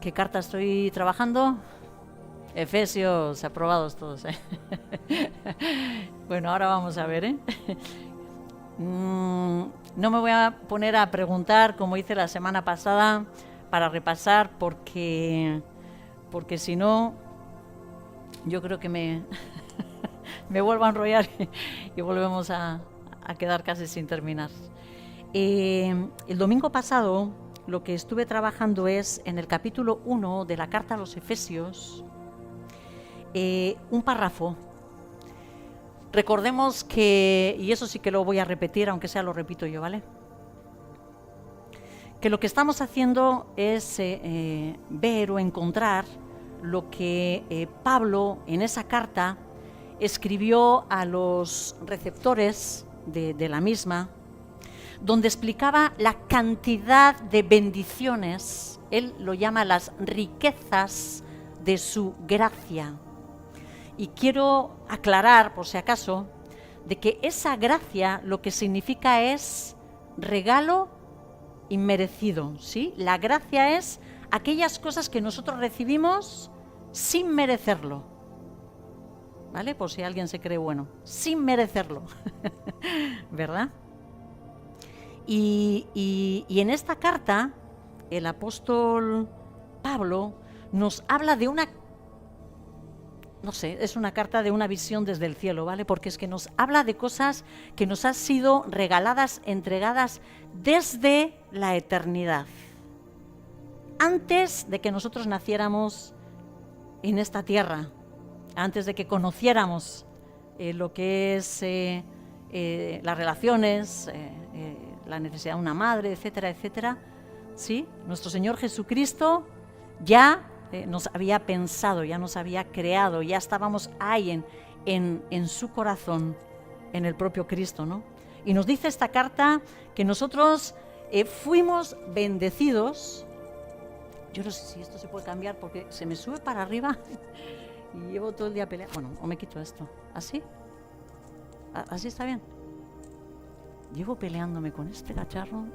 ¿Qué carta estoy trabajando? Efesios, aprobados todos, ¿eh? Bueno, ahora vamos a ver, ¿eh? No me voy a poner a preguntar como hice la semana pasada para repasar porque si no, yo creo que me vuelvo a enrollar y volvemos a quedar casi sin terminar. El domingo pasado lo que estuve trabajando es en el capítulo 1 de la carta a los Efesios, un párrafo. Recordemos que, y eso sí que lo voy a repetir, aunque sea lo repito yo, ¿vale? Que lo que estamos haciendo es ver o encontrar lo que Pablo en esa carta escribió a los receptores de la misma, donde explicaba la cantidad de bendiciones, él lo llama las riquezas de su gracia. Y quiero aclarar, por si acaso, de que esa gracia lo que significa es regalo inmerecido, ¿sí? La gracia es aquellas cosas que nosotros recibimos sin merecerlo, ¿vale? Por si alguien se cree bueno, sin merecerlo, ¿verdad? Y en esta carta, el apóstol Pablo nos habla de una, no sé, es una carta de una visión desde el cielo, ¿vale? Porque es que nos habla de cosas que nos han sido regaladas, entregadas desde la eternidad. Antes de que nosotros naciéramos en esta tierra, antes de que conociéramos lo que es las relaciones, la necesidad de una madre, etcétera, etcétera, ¿sí? Nuestro Señor Jesucristo ya nos había pensado, ya nos había creado, ya estábamos ahí en su corazón, en el propio Cristo, ¿no? Y nos dice esta carta que nosotros fuimos bendecidos. Yo no sé si esto se puede cambiar porque se me sube para arriba y llevo todo el día peleando. Bueno, o me quito esto. ¿Así? ¿Así está bien? Llevo peleándome con este cacharro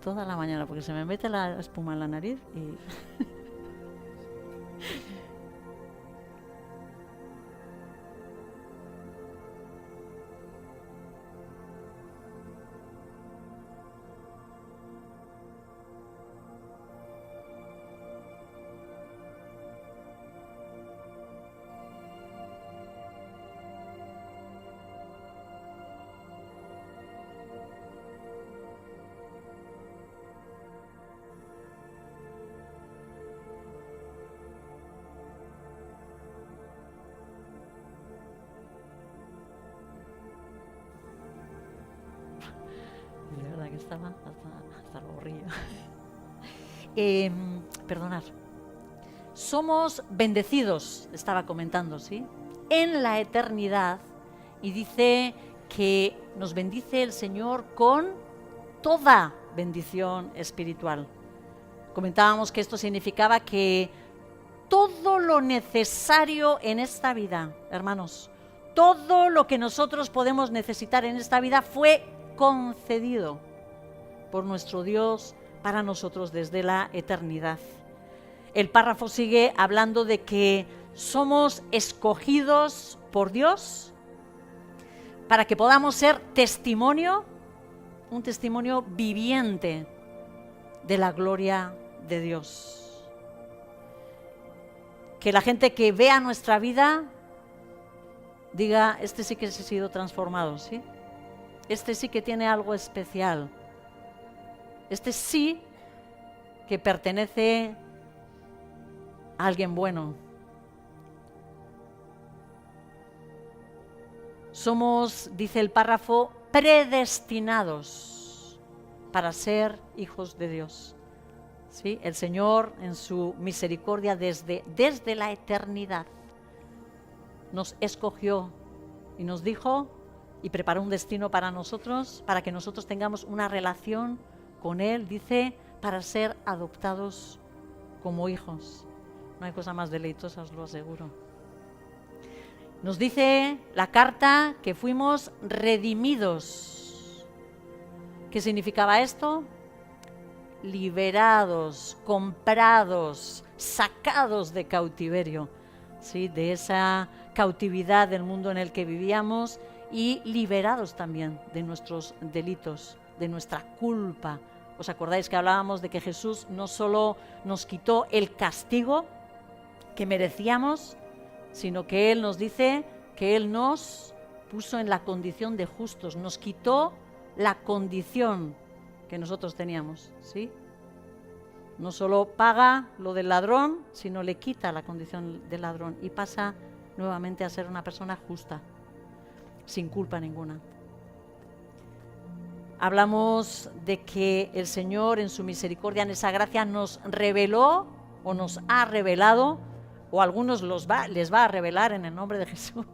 toda la mañana porque se me mete la espuma en la nariz y... De verdad que estaba hasta lo borrillo. Perdonad. Somos bendecidos, estaba comentando, ¿sí? En la eternidad. Y dice que nos bendice el Señor con toda bendición espiritual. Comentábamos que esto significaba que todo lo necesario en esta vida, hermanos, todo lo que nosotros podemos necesitar en esta vida fue concedido por nuestro Dios para nosotros desde la eternidad. El párrafo sigue hablando de que somos escogidos por Dios para que podamos ser testimonio, un testimonio viviente de la gloria de Dios. Que la gente que vea nuestra vida diga, este sí que se ha sido transformado, ¿sí? Este sí que tiene algo especial. Este sí que pertenece a alguien bueno. Somos, dice el párrafo, predestinados para ser hijos de Dios. ¿Sí? El Señor, en su misericordia, desde la eternidad, nos escogió y nos dijo y preparó un destino para nosotros, para que nosotros tengamos una relación con Él, dice, para ser adoptados como hijos. No hay cosa más deleitosa, os lo aseguro. Nos dice la carta que fuimos redimidos. ¿Qué significaba esto? liberados, comprados, sacados de cautiverio, ¿sí? De esa cautividad del mundo en el que vivíamos, y liberados también de nuestros delitos, de nuestra culpa. ¿Os acordáis que hablábamos de que Jesús no solo nos quitó el castigo que merecíamos, sino que Él nos dice que Él nos puso en la condición de justos, nos quitó la condición que nosotros teníamos, ¿sí? No solo paga lo del ladrón, sino le quita la condición del ladrón y pasa nuevamente a ser una persona justa, sin culpa ninguna. Hablamos de que el Señor en su misericordia, en esa gracia, nos reveló o nos ha revelado, o a algunos les va a revelar en el nombre de Jesús,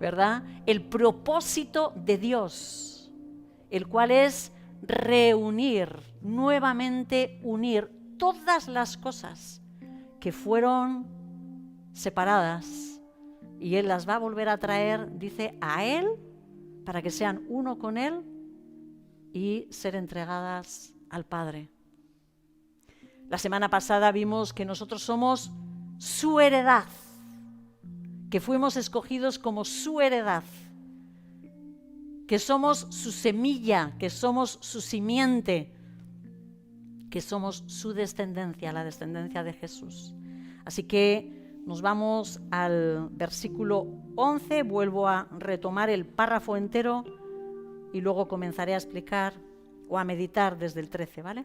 ¿verdad? El propósito de Dios, el cual es reunir, nuevamente unir todas las cosas que fueron separadas, y Él las va a volver a traer, dice, a Él, para que sean uno con Él y ser entregadas al Padre. La semana pasada vimos que nosotros somos su heredad, que fuimos escogidos como su heredad, que somos su semilla, que somos su simiente, que somos su descendencia, la descendencia de Jesús. Así que nos vamos al versículo 11, vuelvo a retomar el párrafo entero y luego comenzaré a explicar o a meditar desde el 13, ¿vale?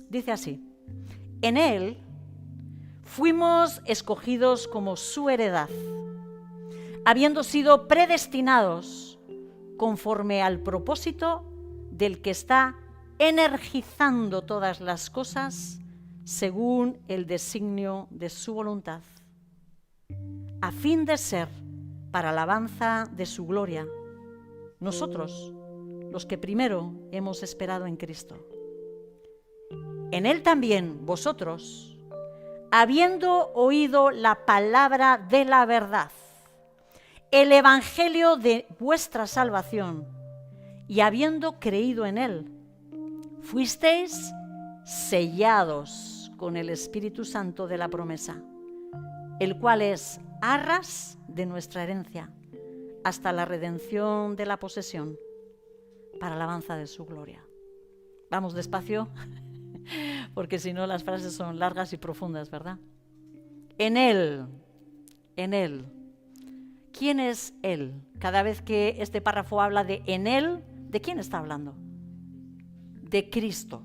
Dice así: en Él fuimos escogidos como su heredad, habiendo sido predestinados conforme al propósito del que está energizando todas las cosas según el designio de su voluntad, a fin de ser para alabanza de su gloria, nosotros, los que primero hemos esperado en Cristo. En Él también vosotros, habiendo oído la palabra de la verdad, el evangelio de vuestra salvación, y habiendo creído en Él, fuisteis sellados con el Espíritu Santo de la promesa, el cual es arras de nuestra herencia, hasta la redención de la posesión, para alabanza de su gloria. Vamos despacio, porque si no las frases son largas y profundas, ¿verdad? En Él. ¿Quién es Él? Cada vez que este párrafo habla de en Él, ¿de quién está hablando? De Cristo.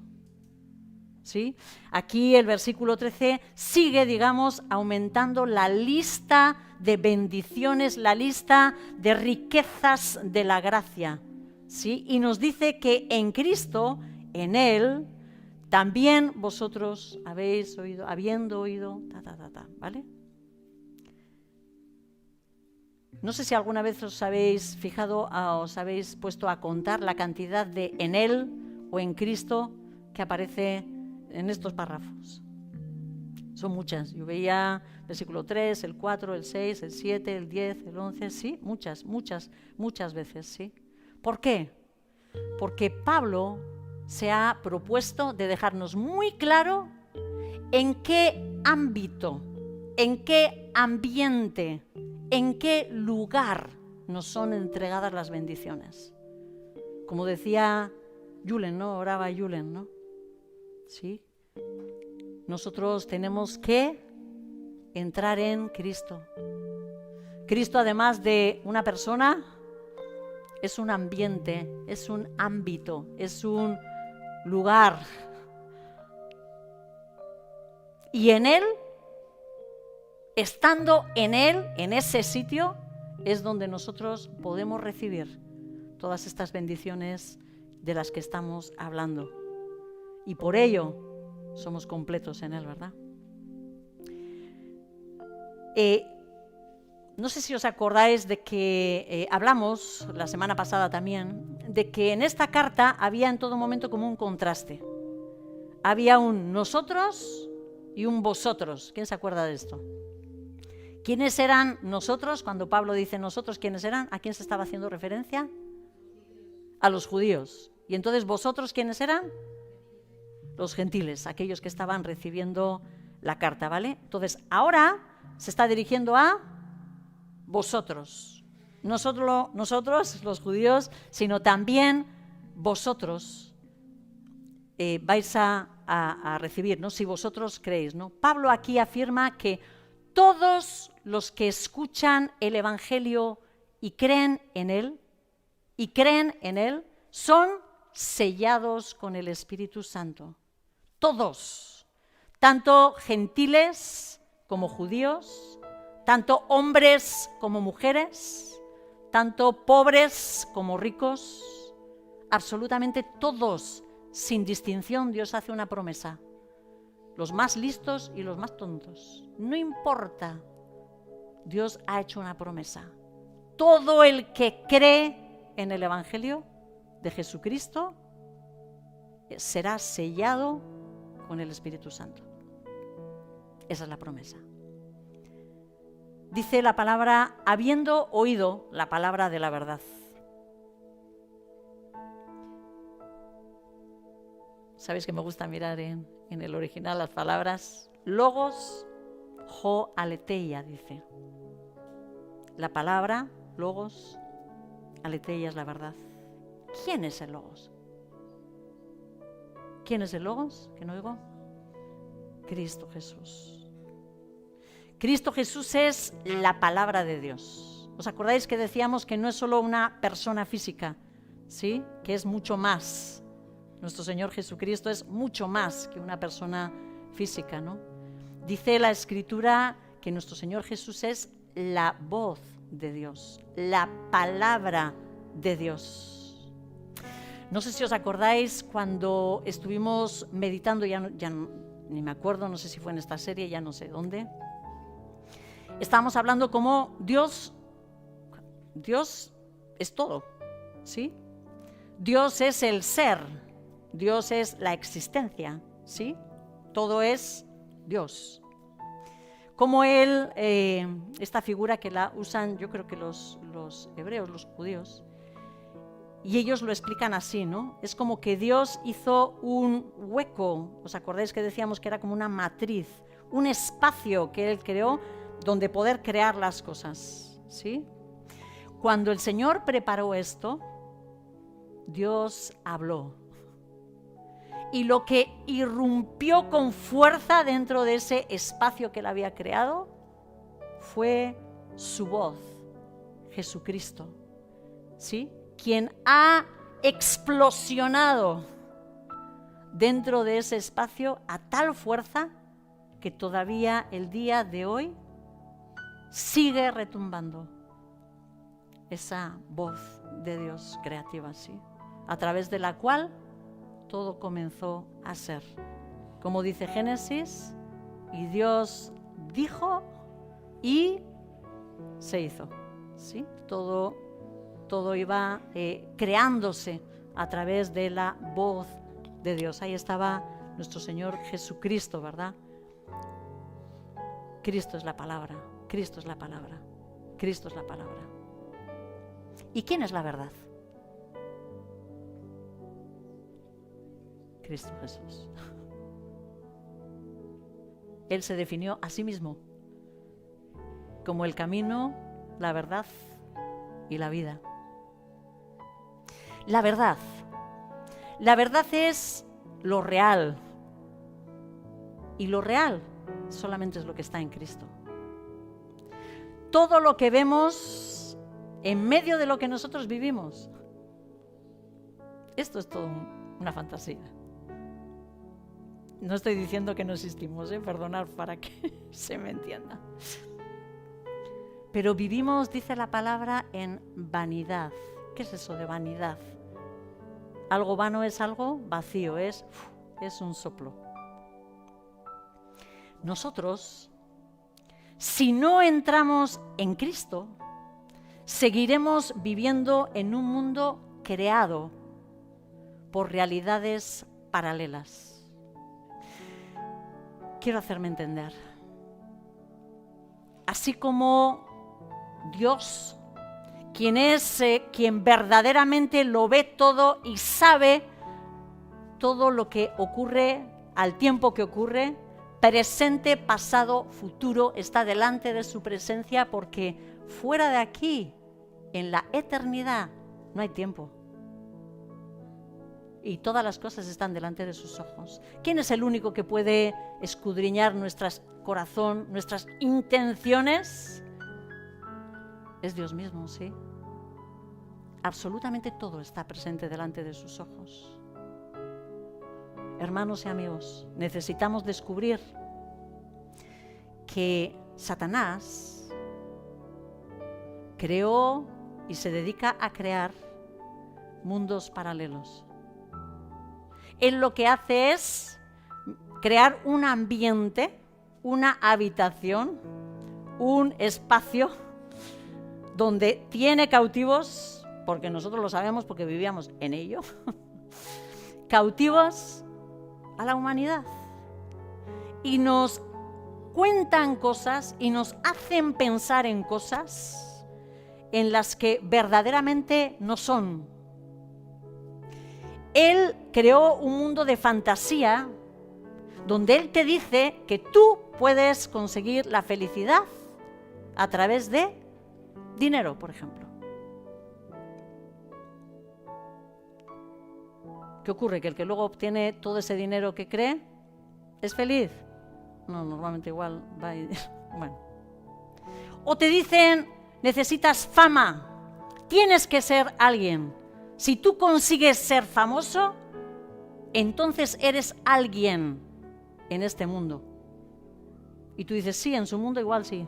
¿Sí? Aquí el versículo 13 sigue, digamos, aumentando la lista de bendiciones, la lista de riquezas de la gracia, ¿sí? Y nos dice que en Cristo, en Él, también vosotros habéis oído, habiendo oído, ¿vale? No sé si alguna vez os habéis fijado, os habéis puesto a contar la cantidad de en Él o en Cristo que aparece en estos párrafos. Son muchas. Yo veía el versículo 3, el 4, el 6, el 7, el 10, el 11, sí, muchas veces, sí. ¿Por qué? Porque Pablo se ha propuesto de dejarnos muy claro en qué ámbito, en qué ambiente, en qué lugar nos son entregadas las bendiciones. Como decía Julen, ¿no? Oraba Julen, ¿no? ¿Sí? Nosotros tenemos que entrar en Cristo. Cristo, además de una persona, es un ambiente, es un ámbito, es un lugar. Y en Él, estando en Él, en ese sitio, es donde nosotros podemos recibir todas estas bendiciones de las que estamos hablando. Y por ello somos completos en Él, ¿verdad? No sé si os acordáis de que hablamos la semana pasada también, de que en esta carta había en todo momento como un contraste. Había un nosotros y un vosotros. ¿Quién se acuerda de esto? ¿Quiénes eran nosotros? Cuando Pablo dice nosotros, ¿quiénes eran? ¿A quién se estaba haciendo referencia? A los judíos. Y entonces, ¿vosotros quiénes eran? los gentiles, aquellos que estaban recibiendo la carta, ¿vale? Entonces, ahora se está dirigiendo a vosotros. No solo nosotros, los judíos, sino también vosotros vais a recibir, ¿no? Si vosotros creéis, ¿no? Pablo aquí afirma que todos los que escuchan el Evangelio y creen en él, son sellados con el Espíritu Santo. Todos, tanto gentiles como judíos, tanto hombres como mujeres, tanto pobres como ricos, absolutamente todos, sin distinción, Dios hace una promesa. Los más listos y los más tontos, no importa, Dios ha hecho una promesa. Todo el que cree en el Evangelio de Jesucristo será sellado con el Espíritu Santo. Esa es la promesa. Dice la palabra, habiendo oído la palabra de la verdad. Sabéis que me gusta mirar en el original las palabras. Logos, ho aletheia, dice. La palabra, logos, aletheia es la verdad. ¿Quién es el logos? ¿Quién es el logos? ¿Que no oigo? Cristo Jesús. Cristo Jesús es la palabra de Dios. ¿Os acordáis que decíamos que no es solo una persona física, ¿sí? Que es mucho más. Nuestro Señor Jesucristo es mucho más que una persona física, ¿no? Dice la Escritura que nuestro Señor Jesús es la voz de Dios, la palabra de Dios. No sé si os acordáis cuando estuvimos meditando, ni me acuerdo, no sé si fue en esta serie, ya no sé dónde. Estábamos hablando como Dios es todo, ¿sí? Dios es el ser, Dios es la existencia, ¿sí? Todo es Dios. Como Él, esta figura que la usan, yo creo que los hebreos, los judíos, y ellos lo explican así, ¿no? Es como que Dios hizo un hueco, ¿os acordáis que decíamos que era como una matriz, un espacio que Él creó donde poder crear las cosas, ¿sí? Cuando el Señor preparó esto, Dios habló. Y lo que irrumpió con fuerza dentro de ese espacio que Él había creado fue su voz, Jesucristo, ¿sí? Quien ha explosionado dentro de ese espacio a tal fuerza que todavía el día de hoy sigue retumbando esa voz de Dios creativa, ¿sí? A través de la cual todo comenzó a ser. Como dice Génesis, y Dios dijo y se hizo, ¿sí? Todo iba creándose a través de la voz de Dios. Ahí estaba nuestro Señor Jesucristo, ¿verdad? Cristo es la palabra, Cristo es la palabra, Cristo es la palabra. ¿Y quién es la verdad? Cristo Jesús. Él se definió a sí mismo como el camino, la verdad y la vida. La verdad es lo real, y lo real solamente es lo que está en Cristo. Todo lo que vemos en medio de lo que nosotros vivimos, esto es todo una fantasía. No estoy diciendo que no existimos, perdonad para que se me entienda. Pero vivimos, dice la palabra, en vanidad. ¿Qué es eso de vanidad? Algo vano es algo vacío, es un soplo. Nosotros, si no entramos en Cristo, seguiremos viviendo en un mundo creado por realidades paralelas. Quiero hacerme entender. Así como Dios, quien verdaderamente lo ve todo y sabe todo lo que ocurre al tiempo que ocurre, presente, pasado, futuro, está delante de su presencia, porque fuera de aquí, en la eternidad, no hay tiempo. Y todas las cosas están delante de sus ojos. ¿Quién es el único que puede escudriñar nuestro corazón, nuestras intenciones? Es Dios mismo, ¿sí? Absolutamente todo está presente delante de sus ojos. Hermanos y amigos, necesitamos descubrir que Satanás creó y se dedica a crear mundos paralelos. Él lo que hace es crear un ambiente, una habitación, un espacio donde tiene cautivos, porque nosotros lo sabemos porque vivíamos en ello, cautivos a la humanidad. Y nos cuentan cosas y nos hacen pensar en cosas en las que verdaderamente no son. Él creó un mundo de fantasía donde Él te dice que tú puedes conseguir la felicidad a través de dinero, por ejemplo. ¿Qué ocurre? ¿Que el que luego obtiene todo ese dinero que cree es feliz? No, normalmente igual va y... Bueno. O te dicen, necesitas fama, tienes que ser alguien. Si tú consigues ser famoso, entonces eres alguien en este mundo. Y tú dices, sí, en su mundo igual sí.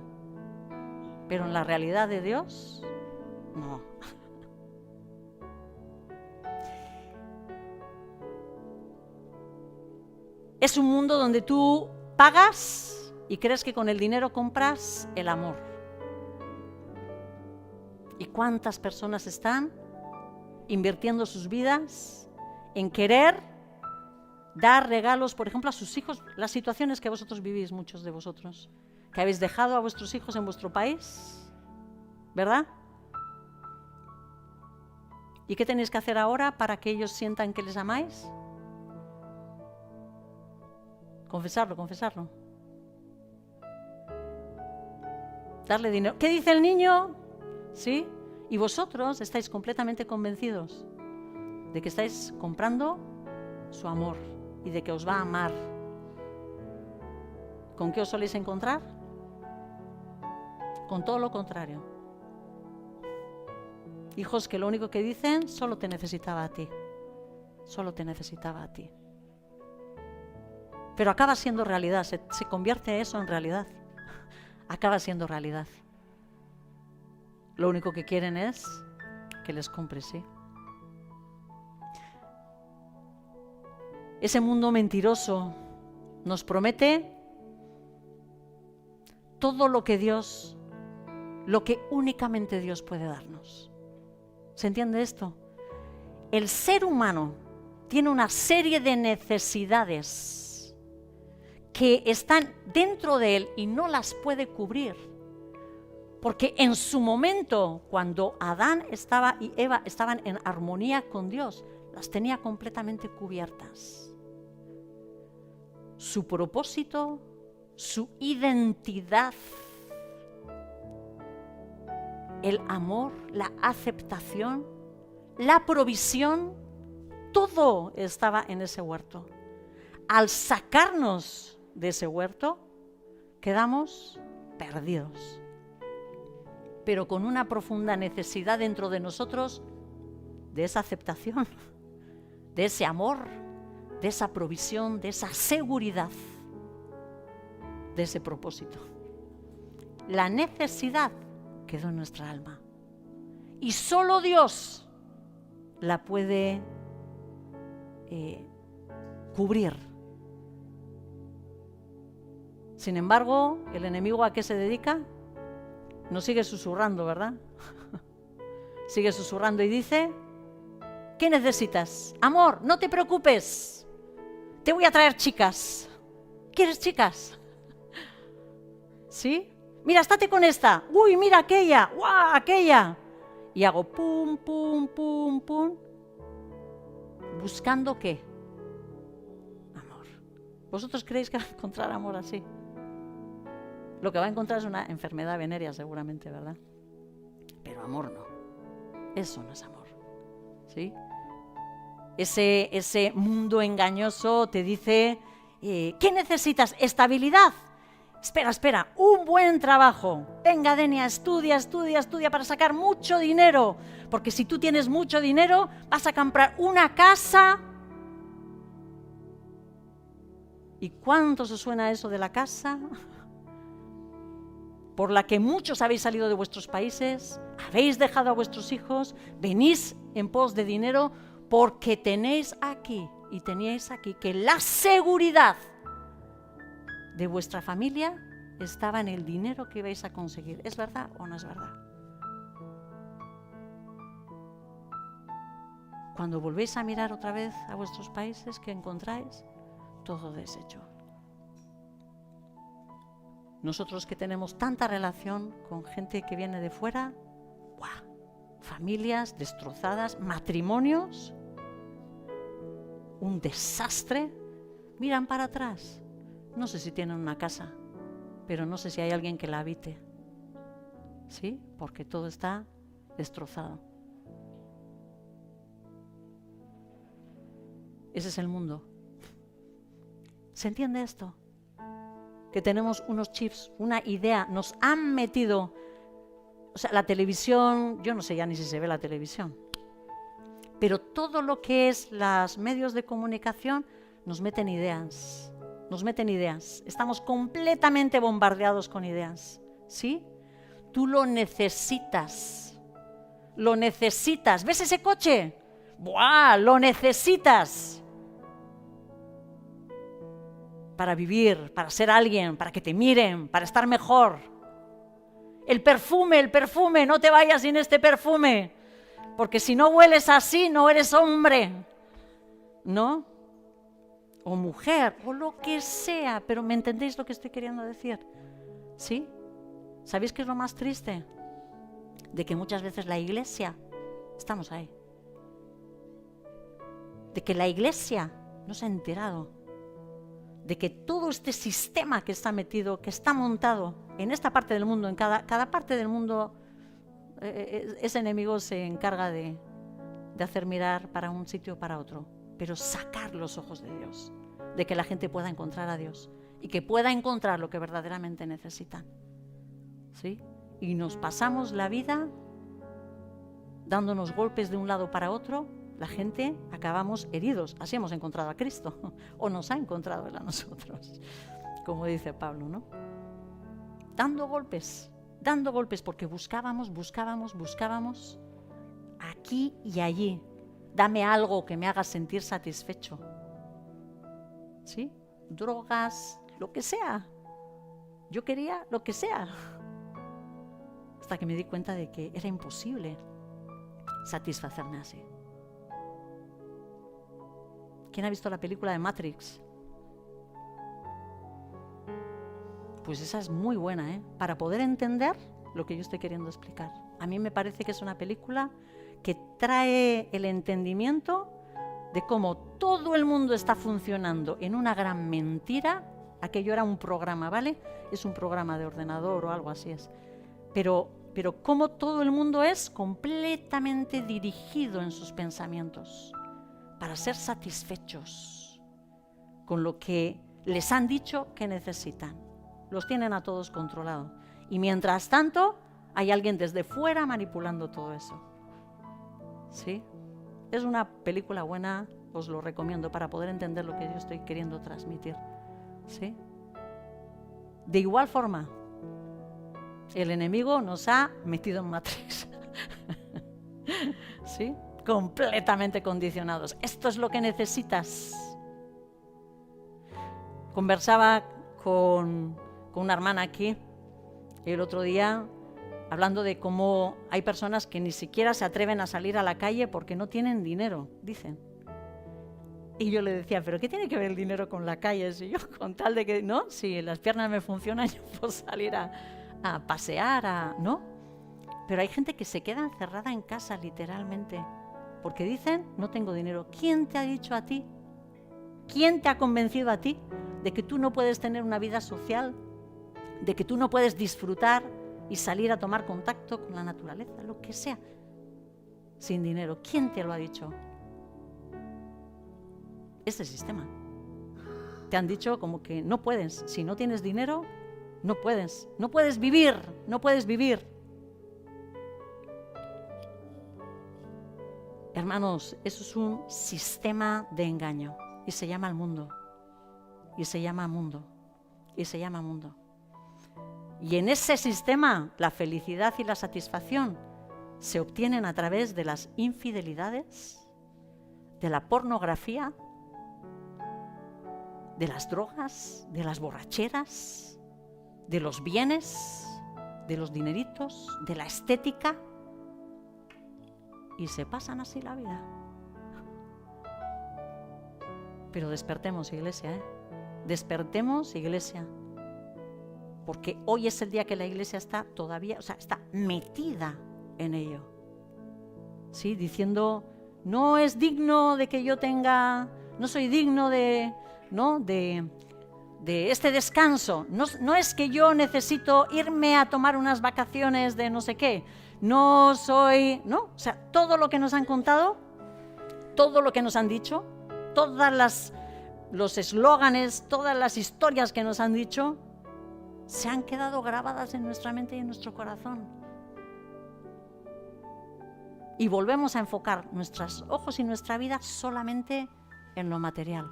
Pero en la realidad de Dios, no. Es un mundo donde tú pagas y crees que con el dinero compras el amor. ¿Y cuántas personas están invirtiendo sus vidas en querer dar regalos, por ejemplo, a sus hijos? Las situaciones que vosotros vivís, muchos de vosotros, que habéis dejado a vuestros hijos en vuestro país, ¿verdad? ¿Y qué tenéis que hacer ahora para que ellos sientan que les amáis? Confesarlo. Darle dinero. ¿Qué dice el niño? ¿Sí? Y vosotros estáis completamente convencidos de que estáis comprando su amor y de que os va a amar. ¿Con qué os soléis encontrar? Con todo lo contrario. Hijos que lo único que dicen, solo te necesitaba a ti. Solo te necesitaba a ti. Pero acaba siendo realidad, se convierte eso en realidad. Acaba siendo realidad. Lo único que quieren es que les compres, ¿sí? Ese mundo mentiroso nos promete todo lo que Dios, lo que únicamente Dios puede darnos. ¿Se entiende esto? El ser humano tiene una serie de necesidades que están dentro de él y no las puede cubrir. Porque en su momento, cuando Adán y Eva estaban en armonía con Dios, las tenía completamente cubiertas. Su propósito, su identidad, el amor, la aceptación, la provisión, todo estaba en ese huerto. Al sacarnos de ese huerto, quedamos perdidos, pero con una profunda necesidad dentro de nosotros de esa aceptación, de ese amor, de esa provisión, de esa seguridad, de ese propósito. La necesidad quedó en nuestra alma y solo Dios la puede cubrir. Sin embargo, el enemigo, ¿a qué se dedica? Nos sigue susurrando, ¿verdad? Sigue susurrando y dice, ¿qué necesitas? Amor, no te preocupes, te voy a traer chicas. ¿Quieres chicas? ¿Sí? Mira, estate con esta. Uy, mira aquella. ¡Guau! Aquella. Y hago pum, pum, pum, pum. ¿Buscando qué? ¿Vosotros creéis que va a encontrar amor así? Lo que va a encontrar es una enfermedad venérea seguramente, ¿verdad? Pero amor no. Eso no es amor. ¿Sí? Ese mundo engañoso te dice, ¿qué necesitas? ¿Estabilidad? Espera, un buen trabajo. Venga, Denia, estudia para sacar mucho dinero. Porque si tú tienes mucho dinero, vas a comprar una casa. ¿Y cuánto os suena eso de la casa? Por la que muchos habéis salido de vuestros países, habéis dejado a vuestros hijos, venís en pos de dinero porque teníais aquí que la seguridad de vuestra familia estaba en el dinero que ibais a conseguir. ¿Es verdad o no es verdad? Cuando volvéis a mirar otra vez a vuestros países, ¿qué encontráis? Todo deshecho. Nosotros que tenemos tanta relación con gente que viene de fuera, ¡buah! Familias destrozadas, matrimonios, un desastre, miran para atrás. No sé si tienen una casa, pero no sé si hay alguien que la habite. ¿Sí? Porque todo está destrozado. Ese es el mundo. ¿Se entiende esto? Que tenemos unos chips, una idea, nos han metido, o sea, la televisión, yo no sé ya ni si se ve la televisión, pero todo lo que es los medios de comunicación nos meten ideas, estamos completamente bombardeados con ideas, ¿sí? Tú lo necesitas, ¿ves ese coche? ¡Buah! Lo necesitas. Para vivir, para ser alguien, para que te miren, para estar mejor. El perfume, no te vayas sin este perfume, porque si no hueles así, no eres hombre, ¿no? O mujer, o lo que sea, pero ¿me entendéis lo que estoy queriendo decir? ¿Sí? ¿Sabéis qué es lo más triste? De que muchas veces la iglesia, estamos ahí, de que la iglesia no se ha enterado de que todo este sistema que está metido, que está montado en esta parte del mundo, en cada parte del mundo, ese enemigo se encarga de hacer mirar para un sitio o para otro, pero sacar los ojos de Dios, de que la gente pueda encontrar a Dios y que pueda encontrar lo que verdaderamente necesitan. ¿Sí? Y nos pasamos la vida dándonos golpes de un lado para otro. La gente acabamos heridos, así hemos encontrado a Cristo, o nos ha encontrado Él a nosotros, como dice Pablo, ¿no? Dando golpes, porque buscábamos aquí y allí. Dame algo que me haga sentir satisfecho, ¿sí? Drogas, lo que sea. Yo quería lo que sea, hasta que me di cuenta de que era imposible satisfacerme así. ¿Quién ha visto la película de Matrix? Pues esa es muy buena, ¿eh? Para poder entender lo que yo estoy queriendo explicar. A mí me parece que es una película que trae el entendimiento de cómo todo el mundo está funcionando en una gran mentira. Aquello era un programa, ¿vale? Es un programa de ordenador o algo así es. Pero cómo todo el mundo es completamente dirigido en sus pensamientos para ser satisfechos con lo que les han dicho que necesitan. Los tienen a todos controlados. Y mientras tanto, hay alguien desde fuera manipulando todo eso. ¿Sí? Es una película buena, os lo recomiendo para poder entender lo que yo estoy queriendo transmitir. ¿Sí? De igual forma, el enemigo nos ha metido en Matrix. ¿Sí? Completamente condicionados. Esto es lo que necesitas. Conversaba con una hermana aquí el otro día hablando de cómo hay personas que ni siquiera se atreven a salir a la calle porque no tienen dinero, dicen. Y yo le decía, ¿pero qué tiene que ver el dinero con la calle? Si yo con tal de que, ¿no? Si las piernas me funcionan, yo puedo salir a pasear, ¿no? Pero hay gente que se queda encerrada en casa literalmente porque dicen, no tengo dinero. ¿Quién te ha dicho a ti ¿Quién te ha convencido a ti de que tú no puedes tener una vida social, de que tú no puedes disfrutar y salir a tomar contacto con la naturaleza, lo que sea, sin dinero? ¿Quién te lo ha dicho? Este sistema. Te han dicho como que no puedes, si no tienes dinero, no puedes vivir, no puedes vivir. Hermanos, eso es un sistema de engaño y se llama el mundo, y se llama mundo, y se llama mundo. Y en ese sistema la felicidad y la satisfacción se obtienen a través de las infidelidades, de la pornografía, de las drogas, de las borracheras, de los bienes, de los dineritos, de la estética, y se pasan así la vida. Pero despertemos, iglesia, despertemos, iglesia, porque hoy es el día que la iglesia está todavía, está metida en ello, ¿sí? Diciendo, no es digno de que yo tenga, no soy digno de este descanso, no es que yo necesito irme a tomar unas vacaciones de no sé qué, no soy, ¿no? O sea, todo lo que nos han contado, todo lo que nos han dicho, los eslóganes, todas las historias que nos han dicho, se han quedado grabadas en nuestra mente y en nuestro corazón. Y volvemos a enfocar nuestros ojos y nuestra vida solamente en lo material.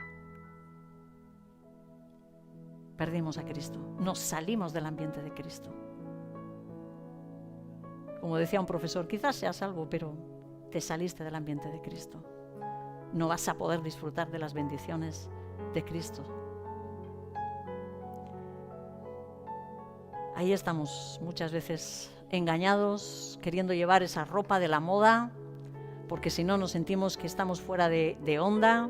Perdimos a Cristo, nos salimos del ambiente de Cristo. Como decía un profesor, quizás seas salvo, pero te saliste del ambiente de Cristo. No vas a poder disfrutar de las bendiciones de Cristo. Ahí estamos muchas veces engañados, queriendo llevar esa ropa de la moda, porque si no nos sentimos que estamos fuera de onda.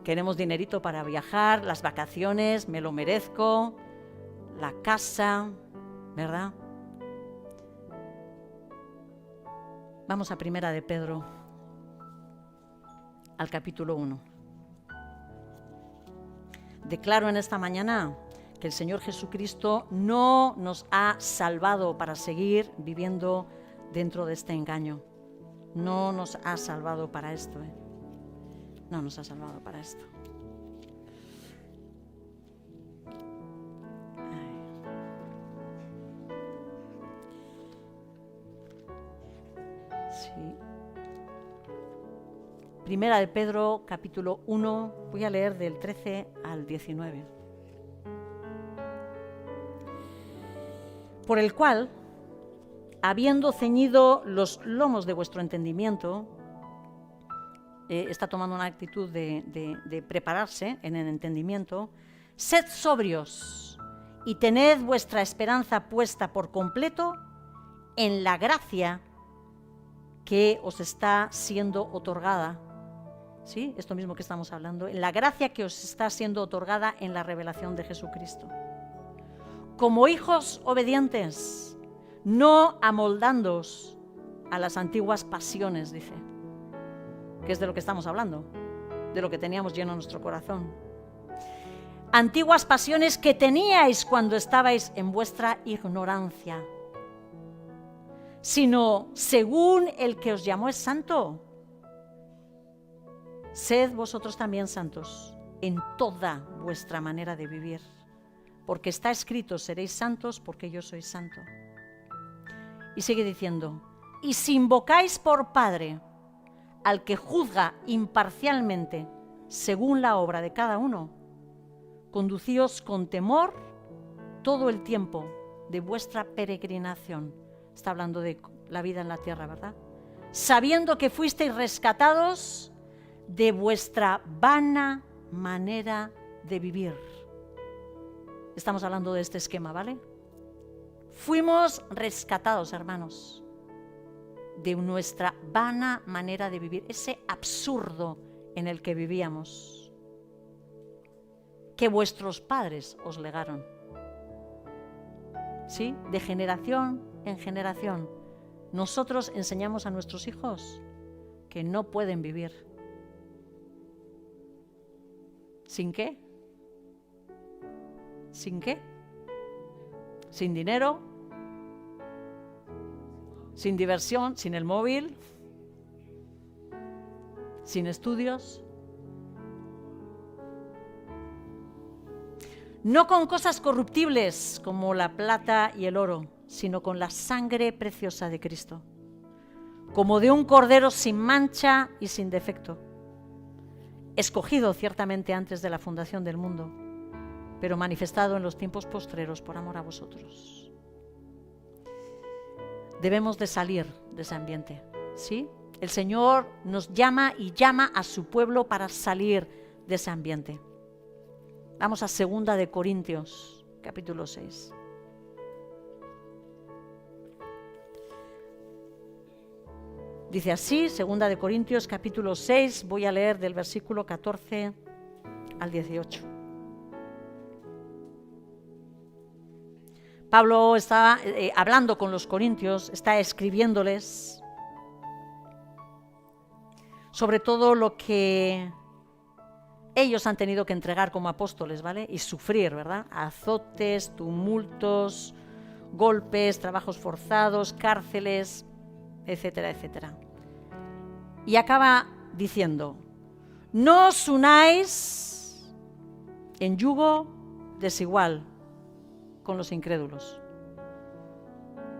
Queremos dinerito para viajar, las vacaciones, me lo merezco, la casa, ¿verdad? Vamos a Primera de Pedro, al capítulo 1. Declaro en esta mañana que el Señor Jesucristo no nos ha salvado para seguir viviendo dentro de este engaño. No nos ha salvado para esto, No nos ha salvado para esto. Sí. Primera de Pedro, capítulo 1, voy a leer del 13 al 19. Por el cual, habiendo ceñido los lomos de vuestro entendimiento, está tomando una actitud de prepararse en el entendimiento, sed sobrios y tened vuestra esperanza puesta por completo en la gracia que os está siendo otorgada, ¿sí? Esto mismo que estamos hablando, en la gracia que os está siendo otorgada en la revelación de Jesucristo. Como hijos obedientes, no amoldándoos a las antiguas pasiones, dice, que es de lo que estamos hablando, de lo que teníamos lleno nuestro corazón. Antiguas pasiones que teníais cuando estabais en vuestra ignorancia, sino según el que os llamó es santo, sed vosotros también santos en toda vuestra manera de vivir, porque está escrito, seréis santos porque yo soy santo. Y sigue diciendo, y si invocáis por Padre al que juzga imparcialmente según la obra de cada uno, conducíos con temor todo el tiempo de vuestra peregrinación. Está hablando de la vida en la tierra, ¿verdad? Sabiendo que fuisteis rescatados de vuestra vana manera de vivir. Estamos hablando de este esquema, ¿vale? Fuimos rescatados, hermanos, de nuestra vana manera de vivir, ese absurdo en el que vivíamos, que vuestros padres os legaron, ¿sí? De generación en generación. Nosotros enseñamos a nuestros hijos que no pueden vivir ¿Sin qué? ¿Sin qué? Sin dinero, sin diversión, sin el móvil, sin estudios. No con cosas corruptibles como la plata y el oro, sino con la sangre preciosa de Cristo, como de un cordero sin mancha y sin defecto, escogido ciertamente antes de la fundación del mundo, pero manifestado en los tiempos postreros por amor a vosotros. Debemos de salir de ese ambiente, ¿sí? El Señor nos llama y llama a su pueblo para salir de ese ambiente. Vamos a 2 de Corintios, capítulo 6. Dice así, 2 de Corintios, capítulo 6, voy a leer del versículo 14 al 18. Pablo está hablando con los corintios, está escribiéndoles sobre todo lo que ellos han tenido que entregar como apóstoles, ¿vale? Y sufrir, ¿verdad? Azotes, tumultos, golpes, trabajos forzados, cárceles, etcétera, etcétera. Y acaba diciendo: no os unáis en yugo desigual con los incrédulos.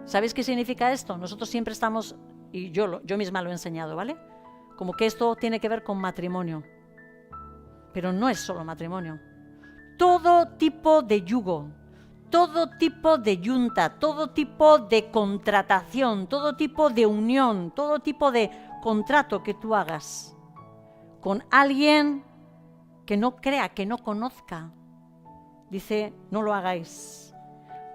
¿Sabéis qué significa esto? Nosotros siempre estamos, y yo misma lo he enseñado, ¿vale? Como que esto tiene que ver con matrimonio. Pero no es solo matrimonio. Todo tipo de yugo, todo tipo de yunta, todo tipo de contratación, todo tipo de unión, todo tipo de contrato que tú hagas con alguien que no crea, que no conozca, dice, no lo hagáis.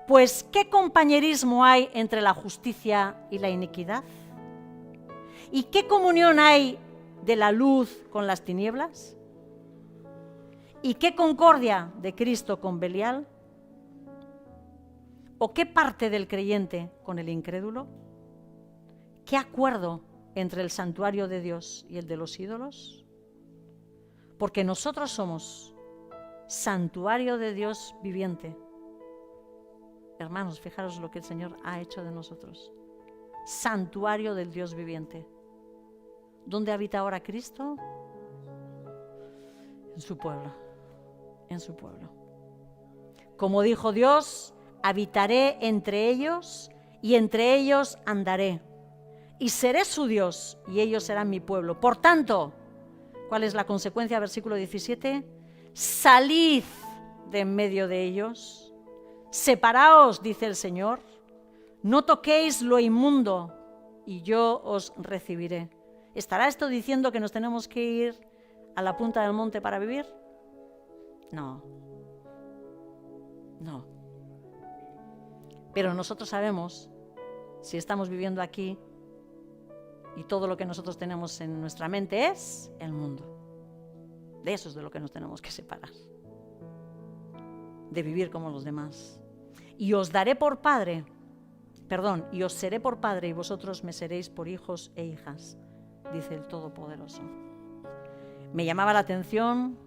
Pues, ¿qué compañerismo hay entre la justicia y la iniquidad? ¿Y qué comunión hay de la luz con las tinieblas? ¿Y qué concordia de Cristo con Belial? ¿O qué parte del creyente con el incrédulo? ¿Qué acuerdo entre el santuario de Dios y el de los ídolos? Porque nosotros somos santuario de Dios viviente. Hermanos, fijaros lo que el Señor ha hecho de nosotros. Santuario del Dios viviente. ¿Dónde habita ahora Cristo? En su pueblo. En su pueblo. Como dijo Dios, habitaré entre ellos y entre ellos andaré. Y seré su Dios y ellos serán mi pueblo. Por tanto, ¿cuál es la consecuencia? Versículo 17. Salid de en medio de ellos. Separaos, dice el Señor. No toquéis lo inmundo y yo os recibiré. ¿Estará esto diciendo que nos tenemos que ir a la punta del monte para vivir? No. No. Pero nosotros sabemos, si estamos viviendo aquí, y todo lo que nosotros tenemos en nuestra mente es el mundo. De eso es de lo que nos tenemos que separar. De vivir como los demás. Y os daré por padre, y os seré por padre y vosotros me seréis por hijos e hijas, dice el Todopoderoso. Me llamaba la atención,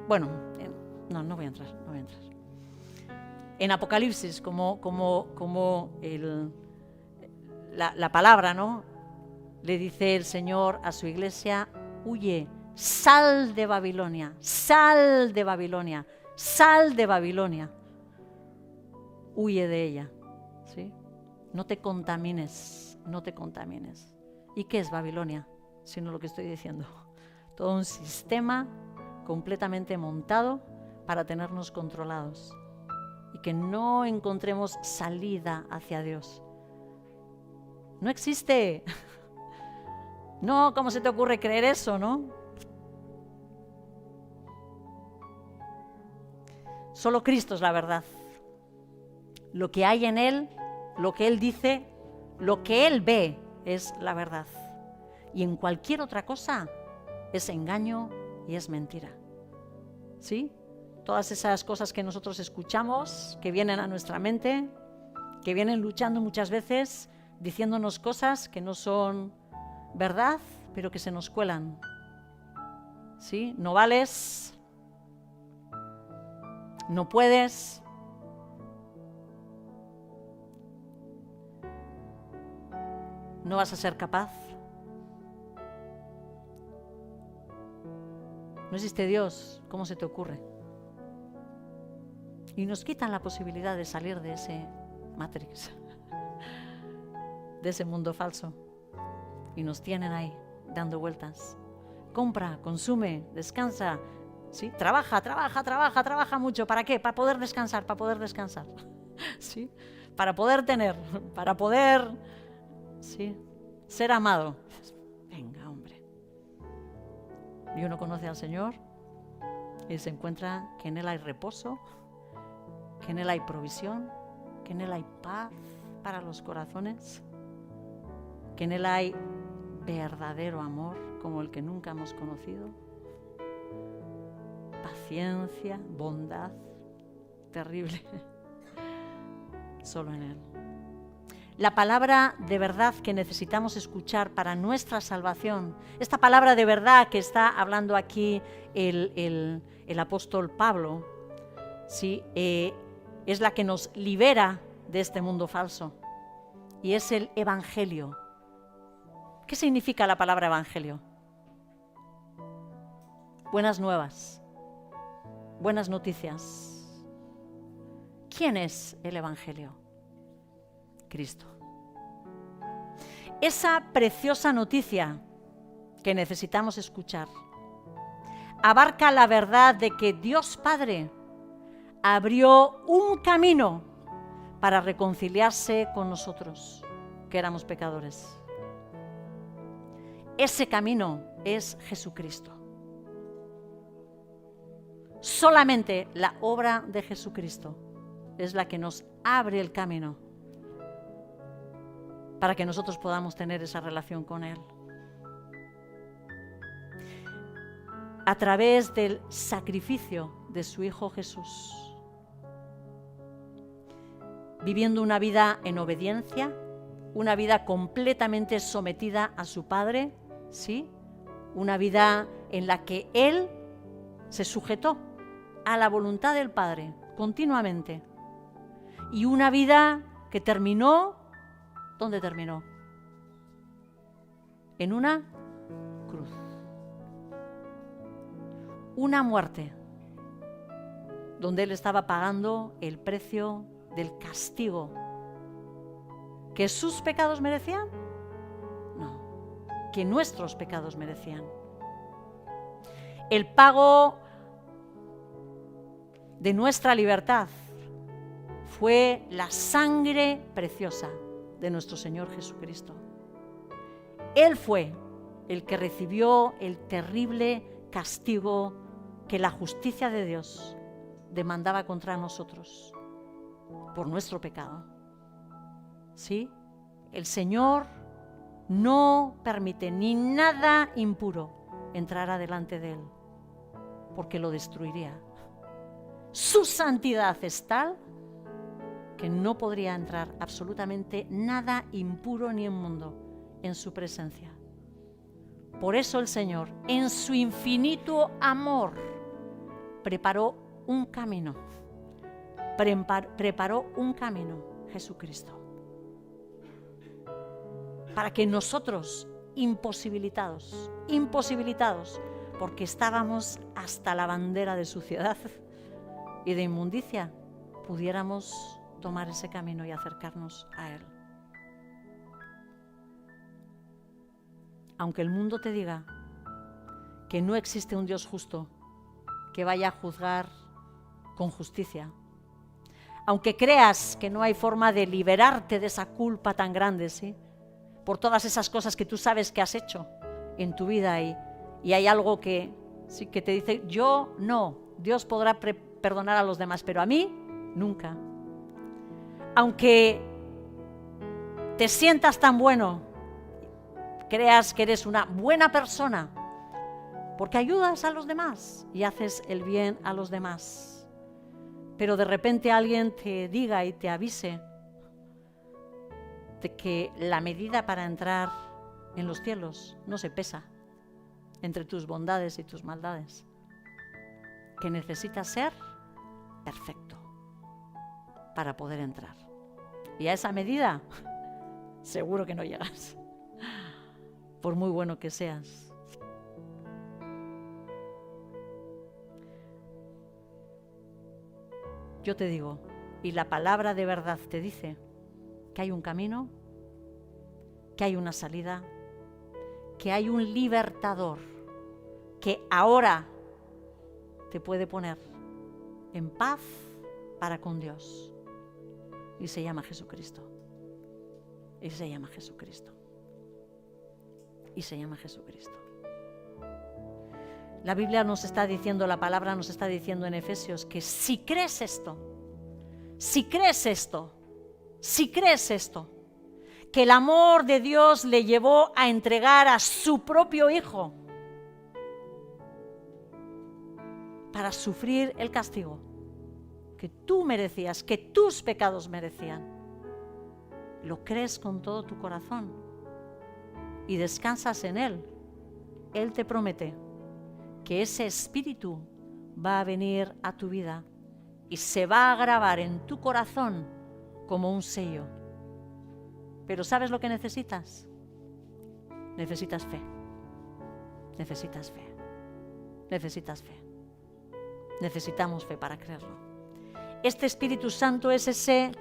no voy a entrar. En Apocalipsis, la palabra, ¿no? Le dice el Señor a su iglesia: huye, sal de Babilonia, sal de Babilonia, sal de Babilonia. Huye de ella, ¿sí? No te contamines, no te contamines. ¿Y qué es Babilonia? Sino lo que estoy diciendo. Todo un sistema completamente montado para tenernos controlados y que no encontremos salida hacia Dios. No existe. No, ¿cómo se te ocurre creer eso, no? Solo Cristo es la verdad. Lo que hay en Él, lo que Él dice, lo que Él ve es la verdad. Y en cualquier otra cosa es engaño y es mentira. ¿Sí? Todas esas cosas que nosotros escuchamos, que vienen a nuestra mente, que vienen luchando muchas veces, diciéndonos cosas que no son verdad, pero que se nos cuelan. ¿Sí? No vales, no puedes, no vas a ser capaz. No existe Dios, ¿cómo se te ocurre? Y nos quitan la posibilidad de salir de ese Matrix, de ese mundo falso. Y nos tienen ahí, dando vueltas. Compra, consume, descansa. ¿Sí? Trabaja mucho. ¿Para qué? Para poder descansar. ¿Sí? Para poder tener, para poder, ¿sí?, ser amado. Venga, hombre. Y uno conoce al Señor y se encuentra que en Él hay reposo, que en Él hay provisión, que en Él hay paz para los corazones, que en Él hay verdadero amor como el que nunca hemos conocido, paciencia, bondad, terrible, solo en Él. La palabra de verdad que necesitamos escuchar para nuestra salvación, esta palabra de verdad que está hablando aquí el apóstol Pablo, ¿sí?, es la que nos libera de este mundo falso, y es el Evangelio. ¿Qué significa la palabra Evangelio? Buenas nuevas, buenas noticias. ¿Quién es el Evangelio? Cristo. Esa preciosa noticia que necesitamos escuchar abarca la verdad de que Dios Padre abrió un camino para reconciliarse con nosotros, que éramos pecadores. Ese camino es Jesucristo. Solamente la obra de Jesucristo es la que nos abre el camino para que nosotros podamos tener esa relación con Él. A través del sacrificio de su Hijo Jesús, viviendo una vida en obediencia, una vida completamente sometida a su Padre, ¿sí?, una vida en la que Él se sujetó a la voluntad del Padre continuamente, y una vida que terminó, ¿dónde terminó? En una cruz. Una muerte donde Él estaba pagando el precio del castigo que sus pecados merecían. No, que nuestros pecados merecían. El pago de nuestra libertad fue la sangre preciosa de nuestro Señor Jesucristo. Él fue el que recibió el terrible castigo que la justicia de Dios demandaba contra nosotros por nuestro pecado. ¿Sí? El Señor no permite ni nada impuro entrar delante de Él, porque lo destruiría. Su santidad es tal que no podría entrar absolutamente nada impuro ni inmundo en su presencia. Por eso el Señor, en su infinito amor, preparó un camino. Preparó un camino, Jesucristo, para que nosotros, imposibilitados, porque estábamos hasta la bandera de suciedad y de inmundicia, pudiéramos tomar ese camino y acercarnos a Él. Aunque el mundo te diga que no existe un Dios justo que vaya a juzgar con justicia, aunque creas que no hay forma de liberarte de esa culpa tan grande, ¿sí?, por todas esas cosas que tú sabes que has hecho en tu vida, y hay algo que, sí, que te dice, yo no, Dios podrá perdonar a los demás, pero a mí nunca. Aunque te sientas tan bueno, creas que eres una buena persona, porque ayudas a los demás y haces el bien a los demás, pero de repente alguien te diga y te avise de que la medida para entrar en los cielos no se pesa entre tus bondades y tus maldades. Que necesitas ser perfecto para poder entrar. Y a esa medida, seguro que no llegas, por muy bueno que seas. Yo te digo, y la palabra de verdad te dice que hay un camino, que hay una salida, que hay un libertador que ahora te puede poner en paz para con Dios. Y se llama Jesucristo. Y se llama Jesucristo. Y se llama Jesucristo. La Biblia nos está diciendo, la palabra nos está diciendo en Efesios que si crees esto, que el amor de Dios le llevó a entregar a su propio Hijo para sufrir el castigo que tú merecías, que tus pecados merecían. Lo crees con todo tu corazón y descansas en Él. Él te promete que ese espíritu va a venir a tu vida y se va a grabar en tu corazón como un sello. Pero ¿sabes lo que necesitas? Necesitas fe. Necesitas fe. Necesitas fe. Necesitamos fe para creerlo. Este Espíritu Santo es ese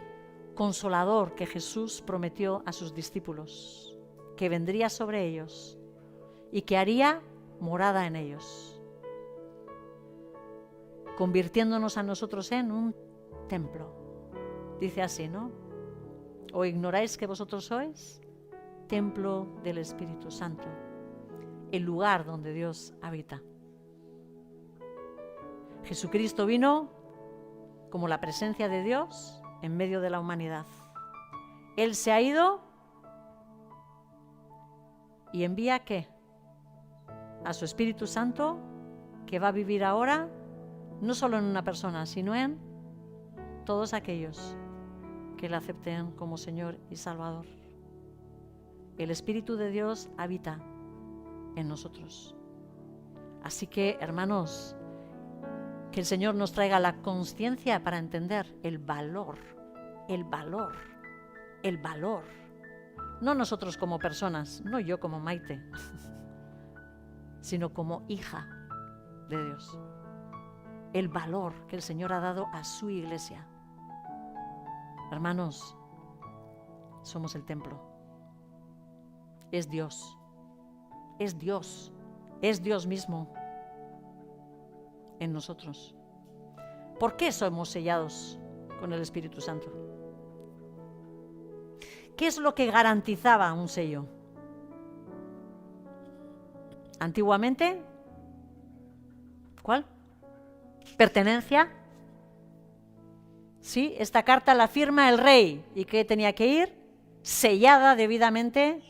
consolador que Jesús prometió a sus discípulos, que vendría sobre ellos y que haría morada en ellos, convirtiéndonos a nosotros en un templo. Dice así, ¿no? ¿O ignoráis que vosotros sois templo del Espíritu Santo, el lugar donde Dios habita? Jesucristo vino como la presencia de Dios en medio de la humanidad. Él se ha ido y envía ¿qué? A su Espíritu Santo, que va a vivir ahora no solo en una persona, sino en todos aquellos que le acepten como Señor y Salvador. El Espíritu de Dios habita en nosotros. Así que, hermanos, que el Señor nos traiga la conciencia para entender el valor. No nosotros como personas, no yo como Maite, sino como hija de Dios. El valor que el Señor ha dado a su iglesia. Hermanos, somos el templo. Es Dios. Es Dios. Es Dios mismo en nosotros. ¿Por qué somos sellados con el Espíritu Santo? ¿Qué es lo que garantizaba un sello? Antiguamente, ¿cuál? Pertenencia. Sí, esta carta la firma el rey. ¿Y qué tenía que ir? Sellada debidamente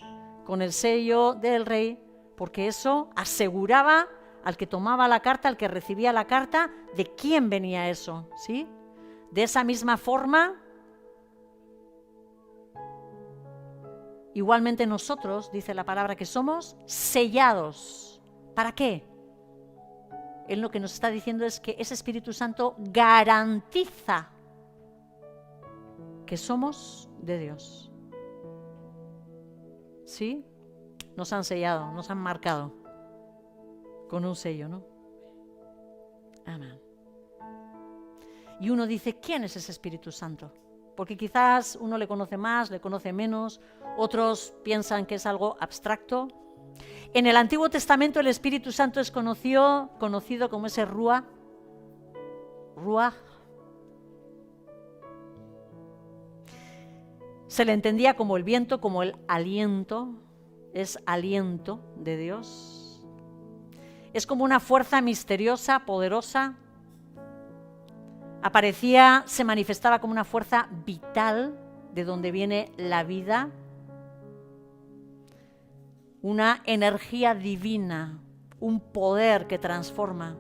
con el sello del rey, porque eso aseguraba al que tomaba la carta, al que recibía la carta, de quién venía eso, ¿sí? De esa misma forma, igualmente nosotros, dice la palabra, que somos sellados. ¿Para qué? Él lo que nos está diciendo es que ese Espíritu Santo garantiza que somos de Dios. ¿Sí? Nos han sellado, nos han marcado con un sello, ¿no? Amén. Y uno dice, ¿quién es ese Espíritu Santo? Porque quizás uno le conoce más, le conoce menos, otros piensan que es algo abstracto. En el Antiguo Testamento el Espíritu Santo es conocido como ese Ruach. Se le entendía como el viento, como el aliento. Es aliento de Dios. Es como una fuerza misteriosa, poderosa. Aparecía, se manifestaba como una fuerza vital de donde viene la vida. Una energía divina, un poder que transforma,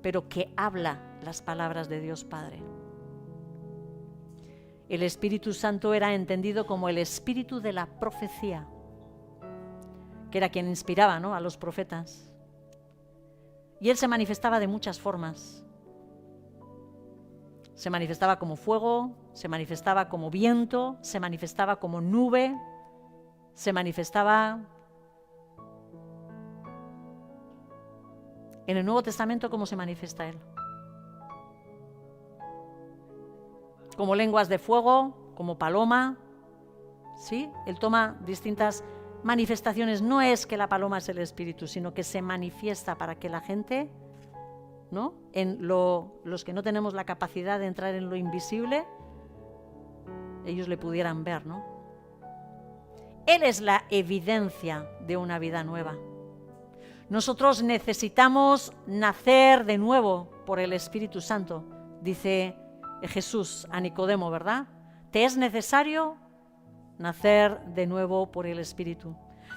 pero que habla las palabras de Dios Padre. El Espíritu Santo era entendido como el espíritu de la profecía. que era quien inspiraba, ¿no?, a los profetas. Y él se manifestaba de muchas formas. Se manifestaba como fuego, se manifestaba como viento, se manifestaba como nube, se manifestaba... En el Nuevo Testamento, ¿cómo se manifiesta él? Como lenguas de fuego, como paloma, ¿sí? Él toma distintas manifestaciones. No es que la paloma es el Espíritu, sino que se manifiesta para que la gente, ¿no?, los que no tenemos la capacidad de entrar en lo invisible, ellos le pudieran ver, ¿no? Él es la evidencia de una vida nueva. Nosotros necesitamos nacer de nuevo por el Espíritu Santo, dice Jesús a Nicodemo, ¿verdad? Te es necesario nacer de nuevo por el Espíritu.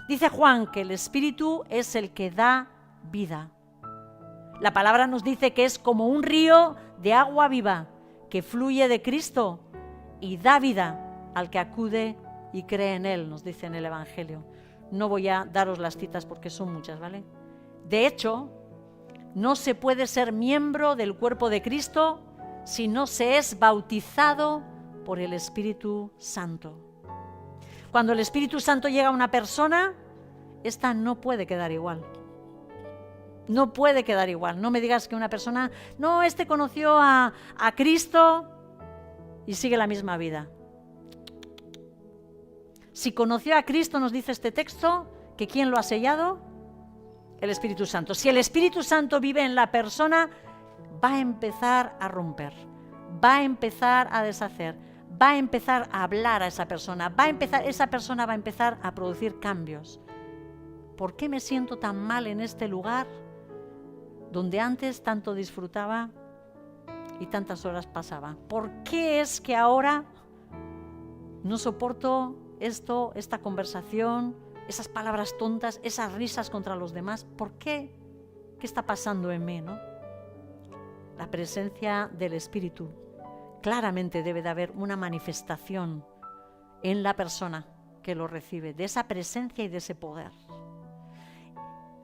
Dice Juan que el Espíritu es el que da vida. La palabra nos dice que es como un río de agua viva que fluye de Cristo y da vida al que acude y cree en Él, nos dice en el Evangelio. No voy a daros las citas porque son muchas, ¿vale? De hecho, no se puede ser miembro del cuerpo de Cristo si no se es bautizado por el Espíritu Santo. Cuando el Espíritu Santo llega a una persona, esta no puede quedar igual. No puede quedar igual. No me digas que una persona, no, este conoció a Cristo y sigue la misma vida. Si conoció a Cristo, nos dice este texto, que ¿quién lo ha sellado? El Espíritu Santo. Si el Espíritu Santo vive en la persona, va a empezar a romper, va a empezar a deshacer, va a empezar a hablar a esa persona, esa persona va a empezar a producir cambios. ¿Por qué me siento tan mal en este lugar donde antes tanto disfrutaba y tantas horas pasaba? ¿Por qué es que ahora no soporto esto, esta conversación, esas palabras tontas, esas risas contra los demás? ¿Por qué? ¿Qué está pasando en mí, no? La presencia del Espíritu. Claramente debe de haber una manifestación en la persona que lo recibe, de esa presencia y de ese poder.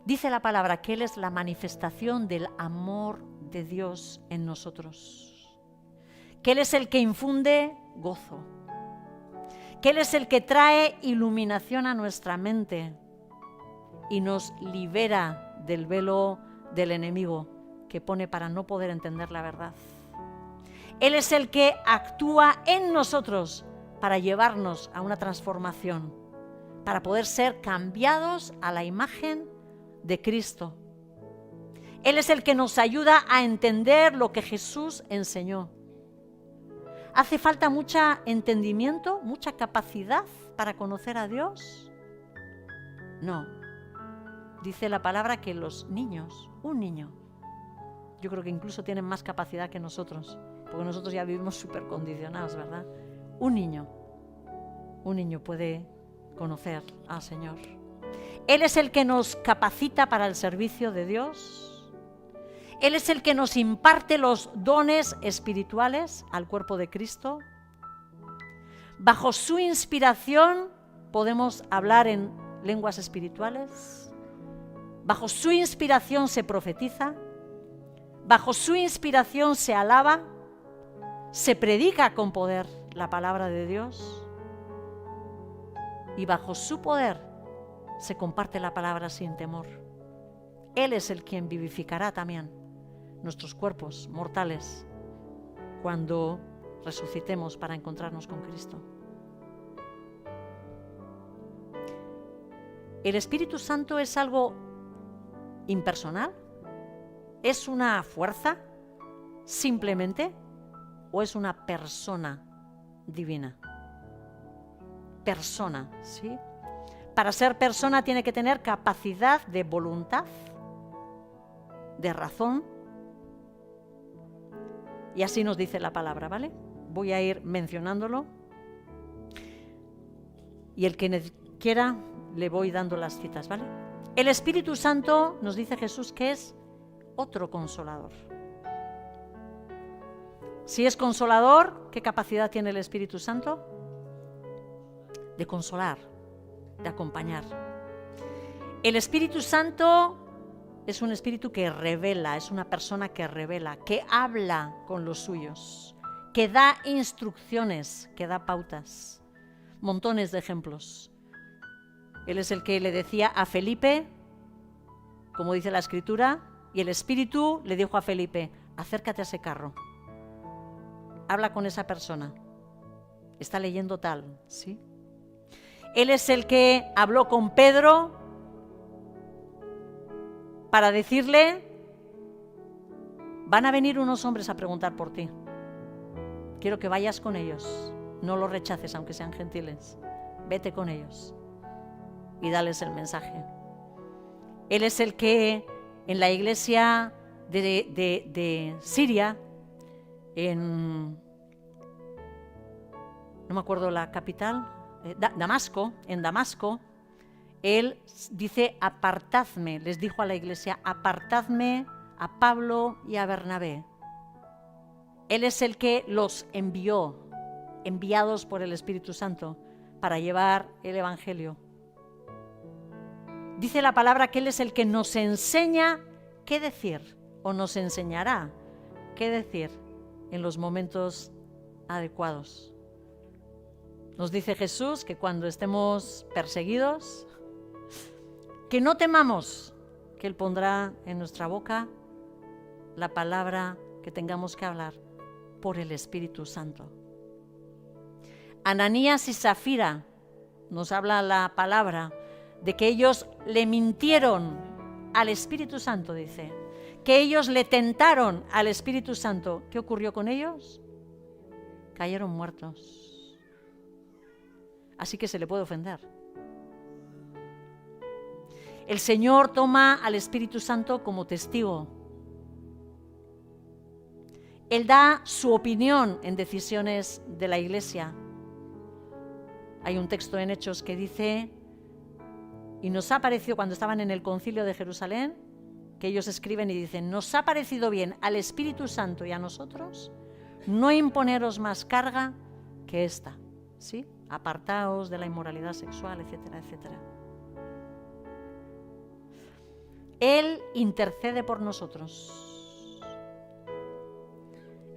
Dice la palabra que Él es la manifestación del amor de Dios en nosotros. Que Él es el que infunde gozo. Que Él es el que trae iluminación a nuestra mente y nos libera del velo del enemigo que pone para no poder entender la verdad. Él es el que actúa en nosotros para llevarnos a una transformación, para poder ser cambiados a la imagen de Cristo. Él es el que nos ayuda a entender lo que Jesús enseñó. ¿Hace falta mucho entendimiento, mucha capacidad para conocer a Dios? No. Dice la palabra que los niños, un niño, yo creo que incluso tienen más capacidad que nosotros, porque nosotros ya vivimos súper condicionados, ¿verdad? Un niño puede conocer al Señor. Él es el que nos capacita para el servicio de Dios. Él es el que nos imparte los dones espirituales al cuerpo de Cristo. Bajo su inspiración podemos hablar en lenguas espirituales. Bajo su inspiración se profetiza. Bajo su inspiración se alaba. Se predica con poder la palabra de Dios. Y bajo su poder se comparte la palabra sin temor. Él es el quien vivificará también nuestros cuerpos mortales cuando resucitemos para encontrarnos con Cristo. ¿El Espíritu Santo es algo impersonal? ¿Es una fuerza simplemente o es una persona divina? Persona, ¿sí? Para ser persona tiene que tener capacidad de voluntad, de razón. Y así nos dice la palabra, ¿vale? Voy a ir mencionándolo. Y el que quiera, le voy dando las citas, ¿vale? El Espíritu Santo, nos dice Jesús, que es otro consolador. Si es consolador, ¿qué capacidad tiene el Espíritu Santo? De consolar, de acompañar. El Espíritu Santo es un espíritu que revela, es una persona que revela, que habla con los suyos, que da instrucciones, que da pautas. Montones de ejemplos. Él es el que le decía a Felipe, como dice la Escritura, y el Espíritu le dijo a Felipe, acércate a ese carro, habla con esa persona, está leyendo tal, ¿sí? Él es el que habló con Pedro para decirle, van a venir unos hombres a preguntar por ti, quiero que vayas con ellos, no los rechaces aunque sean gentiles, vete con ellos y dales el mensaje. Él es el que en la iglesia de Siria, no me acuerdo la capital, Damasco, en Damasco, él dice, apartadme, les dijo a la iglesia, apartadme a Pablo y a Bernabé. Él es el que los envió, enviados por el Espíritu Santo, para llevar el Evangelio. Dice la palabra que Él es el que nos enseña qué decir, o nos enseñará qué decir en los momentos adecuados. Nos dice Jesús que cuando estemos perseguidos, que no temamos, que Él pondrá en nuestra boca la palabra que tengamos que hablar por el Espíritu Santo. Ananías y Zafira nos habla la palabra de que ellos le mintieron al Espíritu Santo, dice, que ellos le tentaron al Espíritu Santo. ¿Qué ocurrió con ellos? Cayeron muertos. Así que se le puede ofender. El Señor toma al Espíritu Santo como testigo. Él da su opinión en decisiones de la Iglesia. Hay un texto en Hechos que dice, y nos ha parecido cuando estaban en el concilio de Jerusalén, que ellos escriben y dicen, nos ha parecido bien al Espíritu Santo y a nosotros no imponeros más carga que esta, ¿sí? Apartaos de la inmoralidad sexual, etcétera, etcétera. Él intercede por nosotros.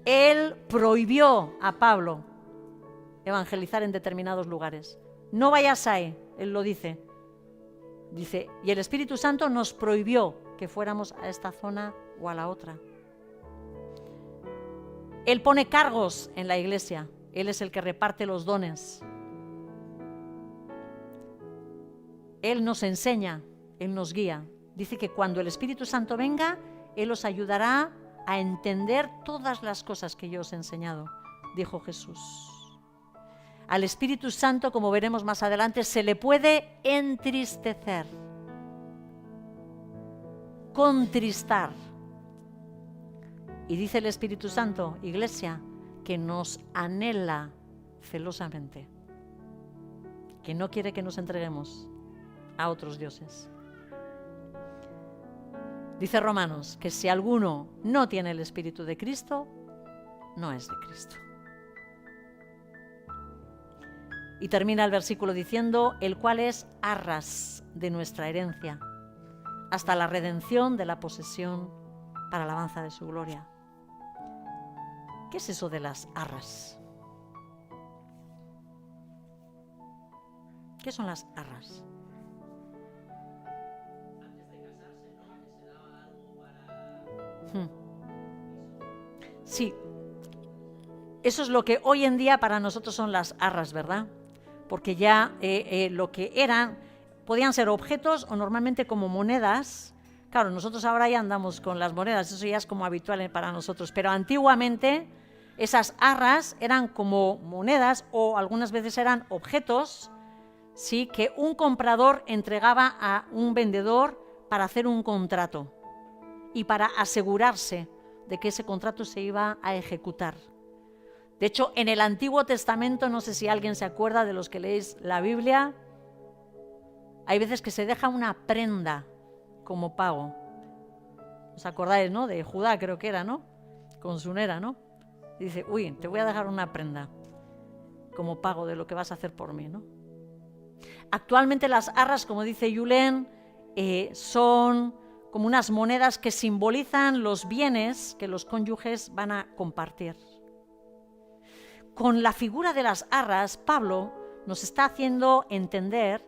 Él prohibió a Pablo evangelizar en determinados lugares. No vayas ahí, él lo dice. Dice, y el Espíritu Santo nos prohibió que fuéramos a esta zona o a la otra. Él pone cargos en la iglesia. Él es el que reparte los dones. Él nos enseña, Él nos guía. Dice que cuando el Espíritu Santo venga, Él os ayudará a entender todas las cosas que yo os he enseñado, dijo Jesús. Al Espíritu Santo, como veremos más adelante, se le puede entristecer, contristar. Y dice el Espíritu Santo, Iglesia, que nos anhela celosamente, que no quiere que nos entreguemos a otros dioses. Dice Romanos que si alguno no tiene el Espíritu de Cristo, no es de Cristo. Y termina el versículo diciendo, el cual es arras de nuestra herencia, hasta la redención de la posesión para alabanza de su gloria. ¿Qué es eso de las arras? ¿Qué son las arras? Antes de casarse, ¿no? Que se daba algo para... Sí, eso es lo que hoy en día para nosotros son las arras, ¿verdad? Porque ya lo que eran, podían ser objetos o normalmente como monedas. Claro, nosotros ahora ya andamos con las monedas, eso ya es como habitual para nosotros, pero antiguamente esas arras eran como monedas o algunas veces eran objetos, ¿sí?, que un comprador entregaba a un vendedor para hacer un contrato y para asegurarse de que ese contrato se iba a ejecutar. De hecho, en el Antiguo Testamento, no sé si alguien se acuerda de los que leéis la Biblia, hay veces que se deja una prenda como pago. ¿Os acordáis, no? De Judá creo que era, ¿no? Con su nera, ¿no? Y dice, uy, te voy a dejar una prenda como pago de lo que vas a hacer por mí, ¿no? Actualmente las arras, como dice Julen, son como unas monedas que simbolizan los bienes que los cónyuges van a compartir. Con la figura de las arras, Pablo nos está haciendo entender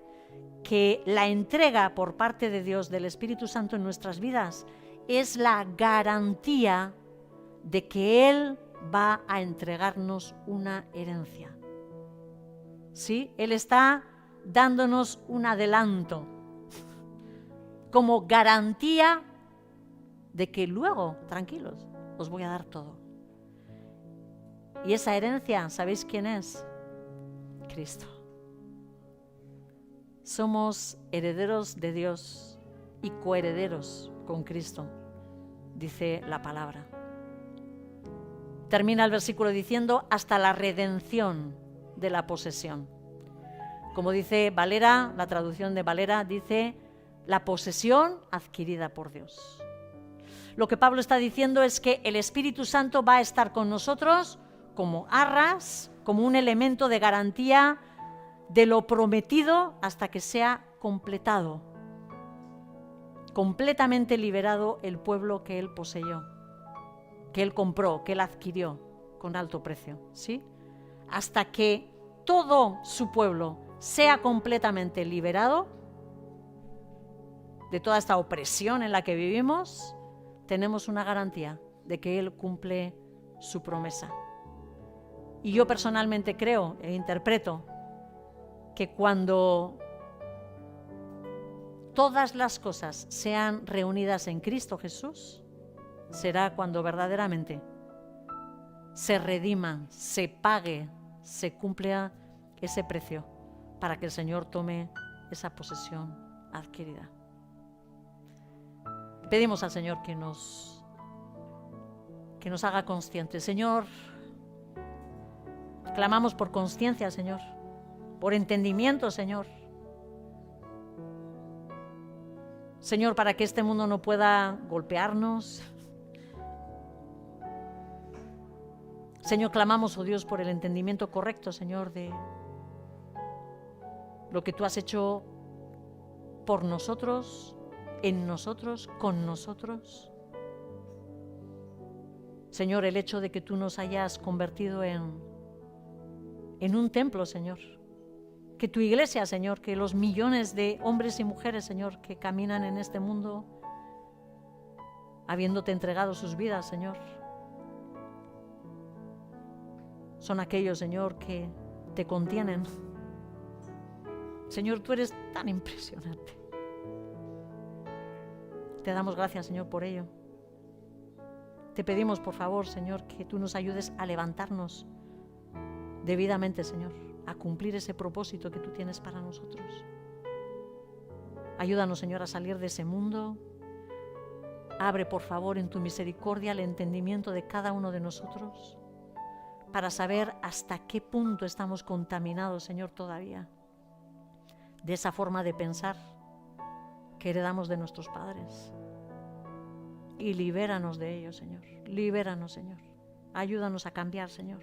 que la entrega por parte de Dios del Espíritu Santo en nuestras vidas es la garantía de que Él va a entregarnos una herencia. ¿Sí? Él está dándonos un adelanto como garantía de que luego, tranquilos, os voy a dar todo. Y esa herencia, ¿sabéis quién es? Cristo. Somos herederos de Dios y coherederos con Cristo, dice la palabra. Termina el versículo diciendo hasta la redención de la posesión. Como dice Valera, la traducción de Valera dice la posesión adquirida por Dios. Lo que Pablo está diciendo es que el Espíritu Santo va a estar con nosotros como arras, como un elemento de garantía de lo prometido hasta que sea completado, completamente liberado el pueblo que Él poseyó, que Él compró, que Él adquirió con alto precio, ¿sí? Hasta que todo su pueblo sea completamente liberado de toda esta opresión en la que vivimos, tenemos una garantía de que Él cumple su promesa. Y yo personalmente creo e interpreto que cuando todas las cosas sean reunidas en Cristo Jesús, será cuando verdaderamente se redima, se pague, se cumpla ese precio para que el Señor tome esa posesión adquirida. Pedimos al Señor que nos haga conscientes. Señor, clamamos por consciencia, Señor, por entendimiento, Señor. Señor, para que este mundo no pueda golpearnos. Señor, clamamos, oh Dios, por el entendimiento correcto, Señor, de lo que tú has hecho por nosotros, en nosotros, con nosotros. Señor, el hecho de que tú nos hayas convertido en un templo, Señor. Que tu iglesia, Señor, que los millones de hombres y mujeres, Señor, que caminan en este mundo, habiéndote entregado sus vidas, Señor, son aquellos, Señor, que te contienen. Señor, tú eres tan impresionante. Te damos gracias, Señor, por ello. Te pedimos, por favor, Señor, que tú nos ayudes a levantarnos debidamente, Señor, a cumplir ese propósito que tú tienes para nosotros. Ayúdanos, Señor, a salir de ese mundo. Abre, por favor, en tu misericordia el entendimiento de cada uno de nosotros para saber hasta qué punto estamos contaminados, Señor, todavía de esa forma de pensar que heredamos de nuestros padres. Y libéranos de ello, Señor. Libéranos, Señor. Ayúdanos a cambiar, Señor.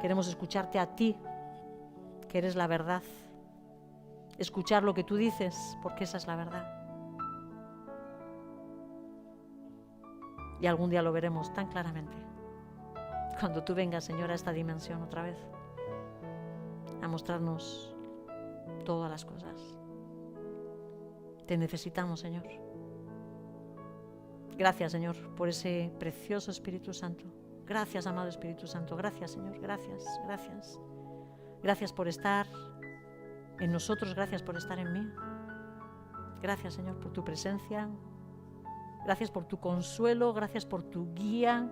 Queremos escucharte a ti, que eres la verdad. Escuchar lo que tú dices, porque esa es la verdad. Y algún día lo veremos tan claramente. Cuando tú vengas, Señor, a esta dimensión otra vez, a mostrarnos todas las cosas. Te necesitamos, Señor. Gracias, Señor, por ese precioso Espíritu Santo. Gracias, amado Espíritu Santo. Gracias, Señor. Gracias, gracias. Gracias por estar en nosotros. Gracias por estar en mí. Gracias, Señor, por tu presencia. Gracias por tu consuelo. Gracias por tu guía.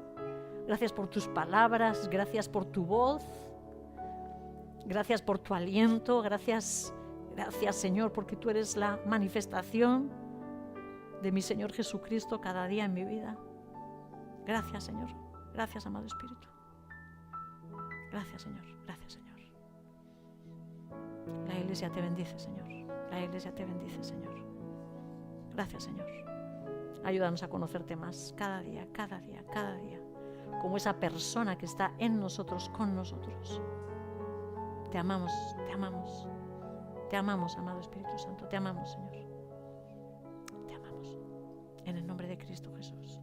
Gracias por tus palabras. Gracias por tu voz. Gracias por tu aliento. Gracias, Señor, porque tú eres la manifestación de mi Señor Jesucristo cada día en mi vida. Gracias, Señor. Gracias, amado Espíritu. Gracias, Señor. Gracias, Señor. La Iglesia te bendice, Señor. La Iglesia te bendice, Señor. Gracias, Señor. Ayúdanos a conocerte más cada día, cada día, cada día, como esa persona que está en nosotros, con nosotros. Te amamos, te amamos. Te amamos, amado Espíritu Santo. Te amamos, Señor. En el nombre de Cristo Jesús.